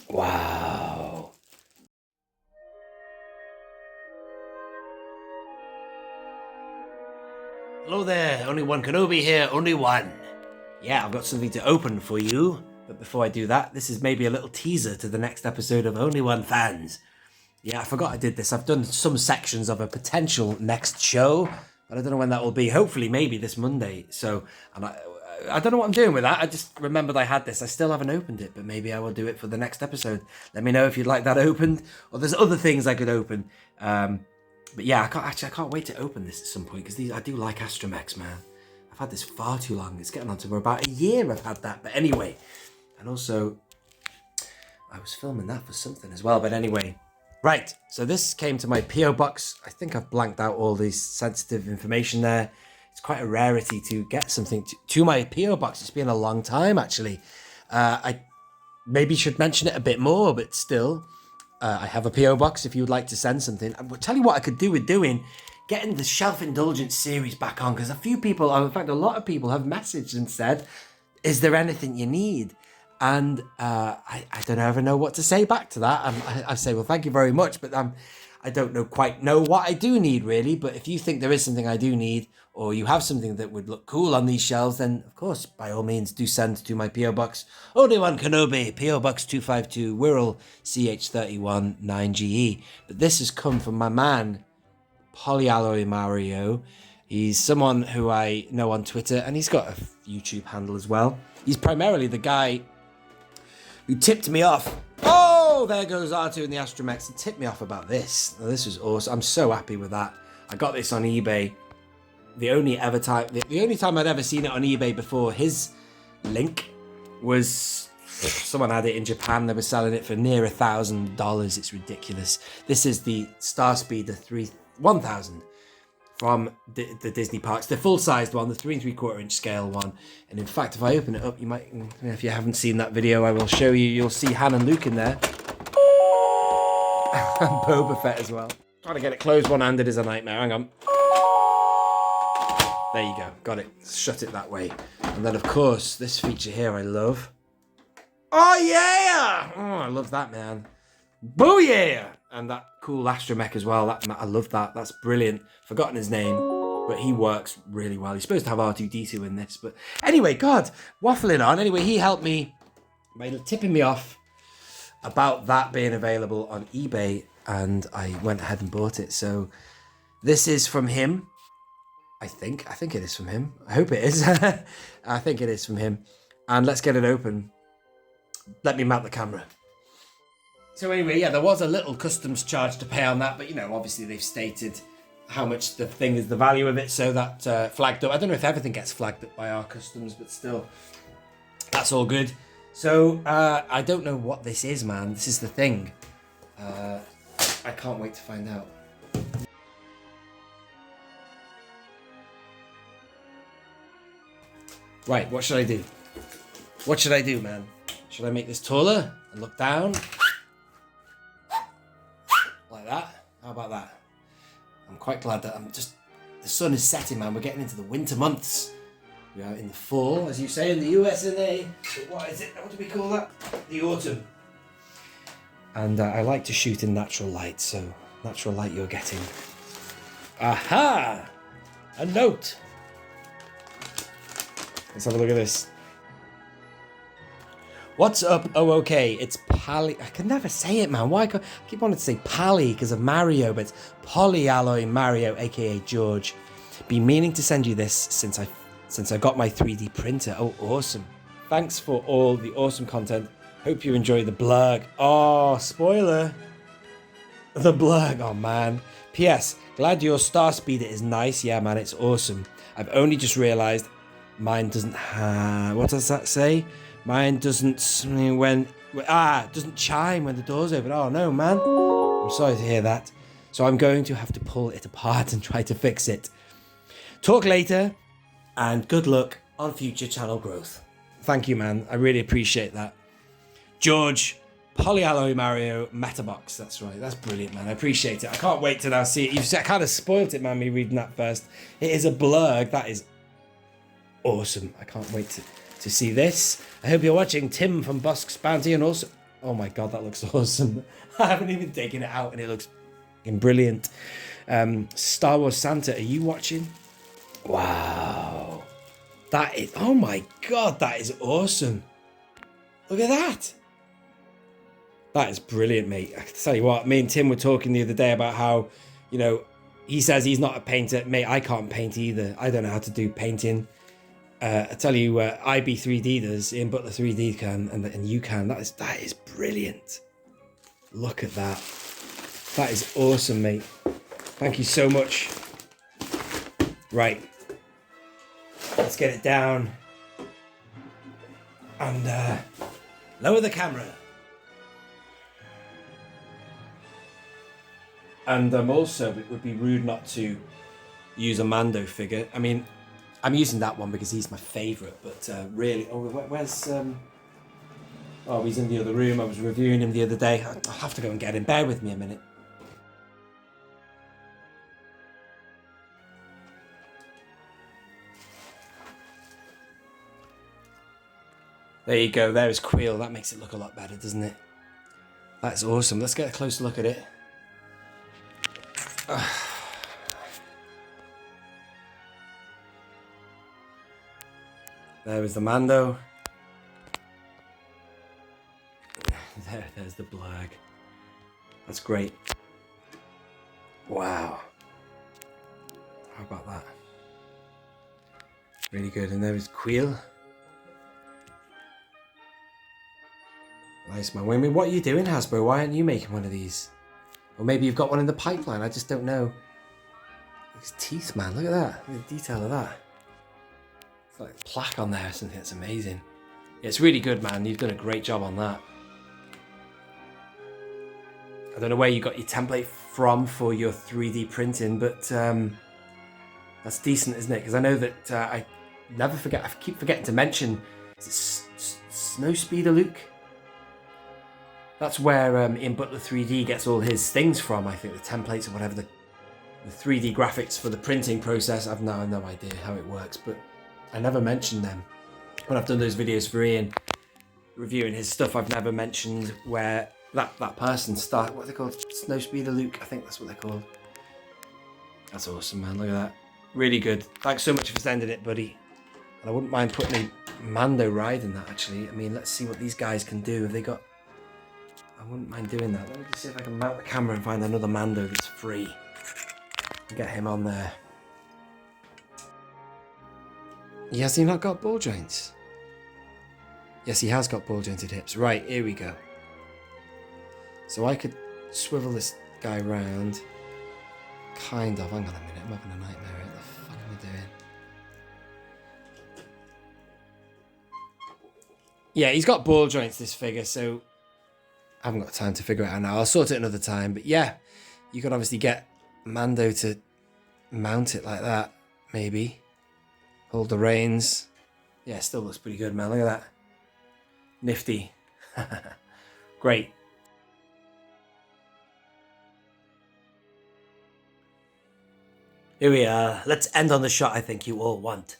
Wow. Hello there, Only One Kenobi here, only one. Yeah, I've got something to open for you. But before I do that, this is maybe a little teaser to the next episode of Only One Fans. Yeah, I forgot I did this. I've done some sections of a potential next show, but I don't know when that will be. Hopefully, maybe this Monday. So, and I don't know what I'm doing with that. I just remembered I had this. I still haven't opened it, but maybe I will do it for the next episode. Let me know if you'd like that opened, or there's other things I could open. But yeah, I can't wait to open this at some point because I do like astromechs, man. I've had this far too long. It's getting on to about a year I've had that. But anyway, and also I was filming that for something as well. But anyway. Right, so this came to my P.O Box. I think I've blanked out all these sensitive information there. It's quite a rarity to get something to my P.O Box. It's been a long time, actually. I maybe should mention it a bit more, but still, I have a P.O Box if you would like to send something. I will tell you what I could do with getting the Shelf Indulgence series back on, because a few people, in fact, a lot of people have messaged and said, is there anything you need? And I don't ever know what to say back to that. I say, well, thank you very much, but I don't quite know what I do need, really. But if you think there is something I do need, or you have something that would look cool on these shelves, then, of course, by all means, do send to my P.O. Box. Only One Kenobi, P.O. Box 252, Wirral, CH31 9GE. But this has come from my man, Polyalloy Mario. He's someone who I know on Twitter, and he's got a YouTube handle as well. He's primarily the guy who tipped me off. Oh, there goes R2 and the astromechs. He tipped me off about this. This was awesome. I'm so happy with that. I got this on eBay. The only time I'd ever seen it on eBay before his link was someone had it in Japan. They were selling it for near $1,000. It's ridiculous. This is the Starspeeder 1000 from the Disney parks, the full-sized one, the 3 3/4-inch scale one. And in fact, if I open it up, you might, if you haven't seen that video, I will show you. You'll see Han and Luke in there, and Boba Fett as well. Trying to get it closed one-handed is a nightmare. Hang on. There you go. Got it. Shut it that way. And then, of course, this feature here I love. Oh yeah! Oh, I love that, man. Booyah! And that cool astromech as well. I love that. That's brilliant. Forgotten his name, but he works really well. He's supposed to have R2-D2 in this. But anyway, God, waffling on. Anyway, he helped me by tipping me off about that being available on eBay, and I went ahead and bought it. So this is from him. I think it is from him. I hope it is. I think it is from him. And let's get it open. Let me mount the camera. So anyway, yeah, there was a little customs charge to pay on that, but, you know, obviously they've stated how much the thing is, the value of it, so that flagged up. I don't know if everything gets flagged up by our customs, but still, that's all good. So I don't know what this is, man. This is the thing. I can't wait to find out. Right, what should I do? What should I do, man? Should I make this taller and look down? Like that? How about that? I'm quite glad that the sun is setting, man. We're getting into the winter months. We are in the fall, as you say, in the USA. But what is it? What do we call that? The autumn. And I like to shoot in natural light, so natural light you're getting. Aha! A note! Let's have a look at this. What's up, O.O.K? It's Pally. I can never say it, man. Why? I keep wanting to say Pally because of Mario, but it's Polyalloy Mario, aka George. Been meaning to send you this since I got my 3D printer. Oh, awesome! Thanks for all the awesome content. Hope you enjoy the Blurrg. Oh, spoiler! The Blurrg. Oh man. P.S. Glad your Starspeeder is nice. Yeah, man, it's awesome. I've only just realised mine doesn't have. What does that say? Mine doesn't doesn't chime when the door's open. Oh no, man. I'm sorry to hear that. So I'm going to have to pull it apart and try to fix it. Talk later, and good luck on future channel growth. Thank you, man. I really appreciate that. George, Polyalloy Mario, Metabox. That's right. That's brilliant, man. I appreciate it. I can't wait to now see it. You've kind of spoiled it, man, me reading that first. It is a Blurrg. That is awesome. I can't wait to see this. I hope you're watching. Tim from Bosk's Bounty, and also Oh my god, that looks awesome. I haven't even taken it out and it looks brilliant. Star Wars Santa, are you watching? Wow. That is, oh my god, that is awesome. Look at that. That is brilliant, mate. I tell you what, me and Tim were talking the other day about how, you know, he says he's not a painter. Mate, I can't paint either. I don't know how to do painting. I tell you, IB3D does, Ian Butler 3D can, and you can. That is brilliant. Look at that. That is awesome, mate. Thank you so much. Right. Let's get it down. And lower the camera. And also, it would be rude not to use a Mando figure. I mean, I'm using that one because he's my favourite, but really... Oh, where's... Oh, he's in the other room. I was reviewing him the other day. I'll have to go and get him. Bear with me a minute. There you go. There is Queel. That makes it look a lot better, doesn't it? That's awesome. Let's get a closer look at it. There is the Mando. There's the Blurrg. That's great. Wow. How about that? Really good. And there is Queel. Nice, man. I mean, what are you doing, Hasbro? Why aren't you making one of these? Or maybe you've got one in the pipeline. I just don't know. His teeth, man. Look at that. Look at the detail of that. It's like a plaque on there or something. It's amazing. Yeah, it's really good, man. You've done a great job on that. I don't know where you got your template from for your 3D printing, but that's decent, isn't it? Because I know that I never forget. I keep forgetting to mention. Is it Snowspeeder Luke? That's where Ian Butler 3D gets all his things from. I think the templates or whatever, the 3D graphics for the printing process. I've no idea how it works, but I never mentioned them. When I've done those videos for Ian, reviewing his stuff, I've never mentioned where that person started. What are they called? Snowspeeder Luke, I think that's what they're called. That's awesome, man. Look at that. Really good. Thanks so much for sending it, buddy. And I wouldn't mind putting a Mando ride in that, actually. I mean, let's see what these guys can do. Have they got... I wouldn't mind doing that. Let me just see if I can mount the camera and find another Mando that's free. Get him on there. Has he not got ball joints? Yes, he has got ball jointed hips. Right, here we go. So I could swivel this guy round. Kind of. Hang on a minute. I'm having a nightmare. What the fuck am I doing? Yeah, he's got ball joints, this figure, so I haven't got time to figure it out now. I'll sort it another time. But yeah, you could obviously get Mando to mount it like that, maybe. Hold the reins. Yeah, it still looks pretty good, man. Look at that. Nifty. Great. Here we are. Let's end on the shot I think you all want.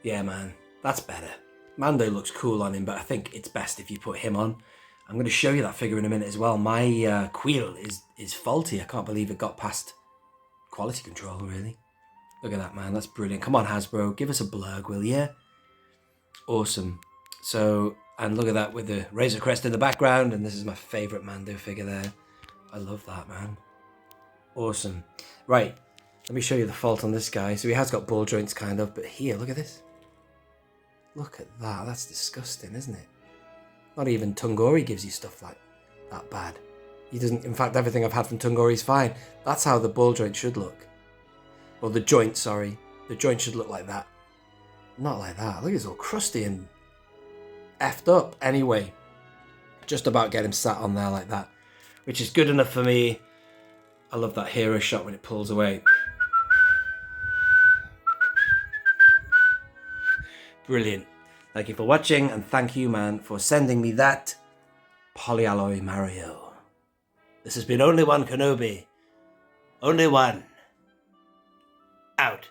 Yeah, man. That's better. Mando looks cool on him, but I think it's best if you put him on. I'm going to show you that figure in a minute as well. My Queel is faulty. I can't believe it got past quality control, really. Look at that, man. That's brilliant. Come on, Hasbro. Give us a Blurrg, will ya? Awesome. So, and look at that with the Razor Crest in the background. And this is my favourite Mando figure there. I love that, man. Awesome. Right. Let me show you the fault on this guy. So he has got ball joints, kind of. But here, look at this. Look at that. That's disgusting, isn't it? Not even Tungori gives you stuff like that bad. He doesn't. In fact, everything I've had from Tungori is fine. That's how the ball joint should look. Or the joint, sorry. The joint should look like that. Not like that. Look, it's all crusty and effed up. Anyway, just about get him sat on there like that, which is good enough for me. I love that hero shot when it pulls away. Brilliant. Thank you for watching, and thank you, man, for sending me that polyalloy Mario. This has been Only One Kenobi. Only one. Out.